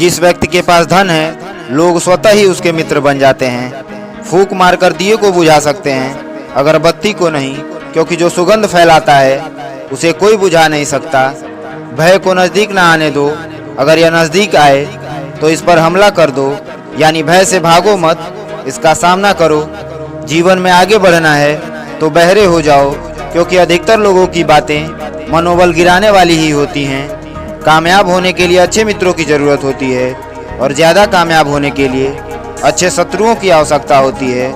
जिस व्यक्ति के पास धन है लोग स्वतः ही उसके मित्र बन जाते हैं। फूंक मारकर दिए को बुझा सकते हैं, अगरबत्ती को नहीं, क्योंकि जो सुगंध फैलाता है उसे कोई बुझा नहीं सकता। भय को नजदीक ना आने दो, अगर यह नजदीक आए तो इस पर हमला कर दो, यानी भय से भागो मत, इसका सामना करो। जीवन में आगे बढ़ना है तो बहरे हो जाओ, क्योंकि अधिकतर लोगों की बातें मनोबल गिराने वाली ही होती हैं। कामयाब होने के लिए अच्छे मित्रों की ज़रूरत होती है और ज़्यादा कामयाब होने के लिए अच्छे शत्रुओं की आवश्यकता होती है।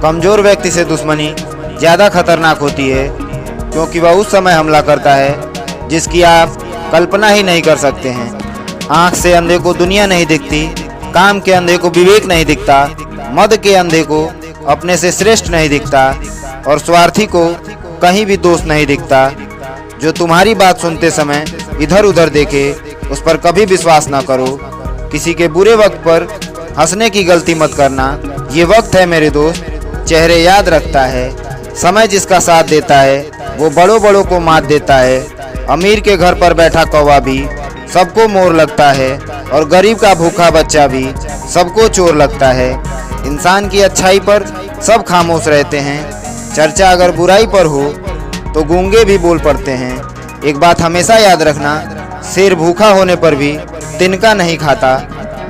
कमज़ोर व्यक्ति से दुश्मनी ज़्यादा खतरनाक होती है, क्योंकि वह उस समय हमला करता है जिसकी आप कल्पना ही नहीं कर सकते हैं। आँख से अंधे को दुनिया नहीं दिखती, काम के अंधे को विवेक नहीं दिखता, मद के अंधे को अपने से श्रेष्ठ नहीं दिखता और स्वार्थी को कहीं भी दोष नहीं दिखता। जो तुम्हारी बात सुनते समय इधर उधर देखे उस पर कभी विश्वास न करो। किसी के बुरे वक्त पर हंसने की गलती मत करना। ये वक्त है मेरे दोस्त, चेहरे याद रखता है। समय जिसका साथ देता है वो बड़ों बड़ों को मात देता है। अमीर के घर पर बैठा कौवा भी सबको मोर लगता है और गरीब का भूखा बच्चा भी सबको चोर लगता है। इंसान की अच्छाई पर सब खामोश रहते हैं, चर्चा अगर बुराई पर हो तो गूंगे भी बोल पड़ते हैं। एक बात हमेशा याद रखना, शेर भूखा होने पर भी तिनका नहीं खाता।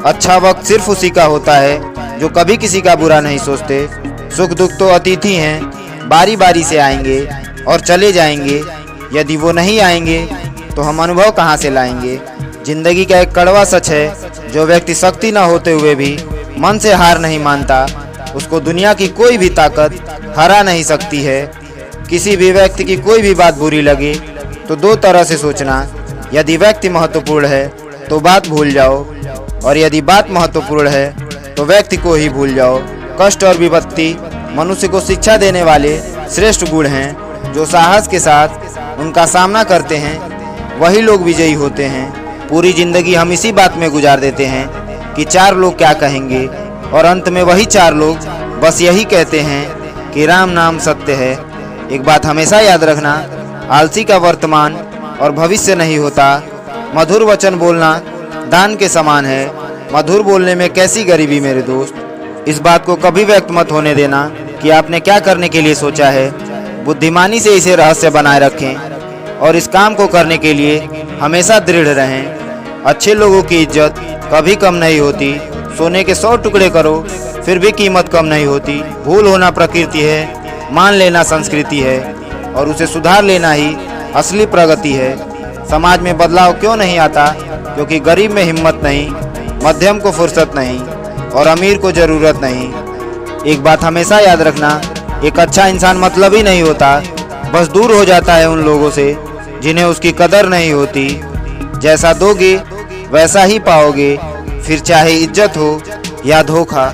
अच्छा वक्त सिर्फ उसी का होता है जो कभी किसी का बुरा नहीं सोचते। सुख दुख तो अतिथि हैं, बारी बारी से आएंगे और चले जाएंगे। यदि वो नहीं आएंगे तो हम अनुभव कहाँ से लाएंगे। जिंदगी का एक कड़वा सच है, जो व्यक्ति शक्ति न होते हुए भी मन से हार नहीं मानता, उसको दुनिया की कोई भी ताकत हरा नहीं सकती है। किसी भी व्यक्ति की कोई भी बात बुरी लगे तो दो तरह से सोचना। यदि व्यक्ति महत्वपूर्ण है तो बात भूल जाओ, और यदि बात महत्वपूर्ण है तो व्यक्ति को ही भूल जाओ। कष्ट और विपत्ति मनुष्य को शिक्षा देने वाले श्रेष्ठ गुण हैं। जो साहस के साथ उनका सामना करते हैं वही लोग विजयी होते हैं। पूरी जिंदगी हम इसी बात में गुजार देते हैं कि चार लोग क्या कहेंगे, और अंत में वही चार लोग बस यही कहते हैं कि राम नाम सत्य है। एक बात हमेशा याद रखना, आलसी का वर्तमान और भविष्य नहीं होता। मधुर वचन बोलना दान के समान है। मधुर बोलने में कैसी गरीबी मेरे दोस्त। इस बात को कभी व्यक्त मत होने देना कि आपने क्या करने के लिए सोचा है। बुद्धिमानी से इसे रहस्य बनाए रखें और इस काम को करने के लिए हमेशा दृढ़ रहें। अच्छे लोगों की इज्जत कभी कम नहीं होती। सोने के 100 टुकड़े करो फिर भी कीमत कम नहीं होती। भूल होना प्रकृति है, मान लेना संस्कृति है, और उसे सुधार लेना ही असली प्रगति है। समाज में बदलाव क्यों नहीं आता? क्योंकि गरीब में हिम्मत नहीं, मध्यम को फुर्सत नहीं और अमीर को ज़रूरत नहीं। एक बात हमेशा याद रखना, एक अच्छा इंसान मतलब ही नहीं होता, बस दूर हो जाता है उन लोगों से जिन्हें उसकी कदर नहीं होती। जैसा दोगे वैसा ही पाओगे, फिर चाहे इज्जत हो या धोखा।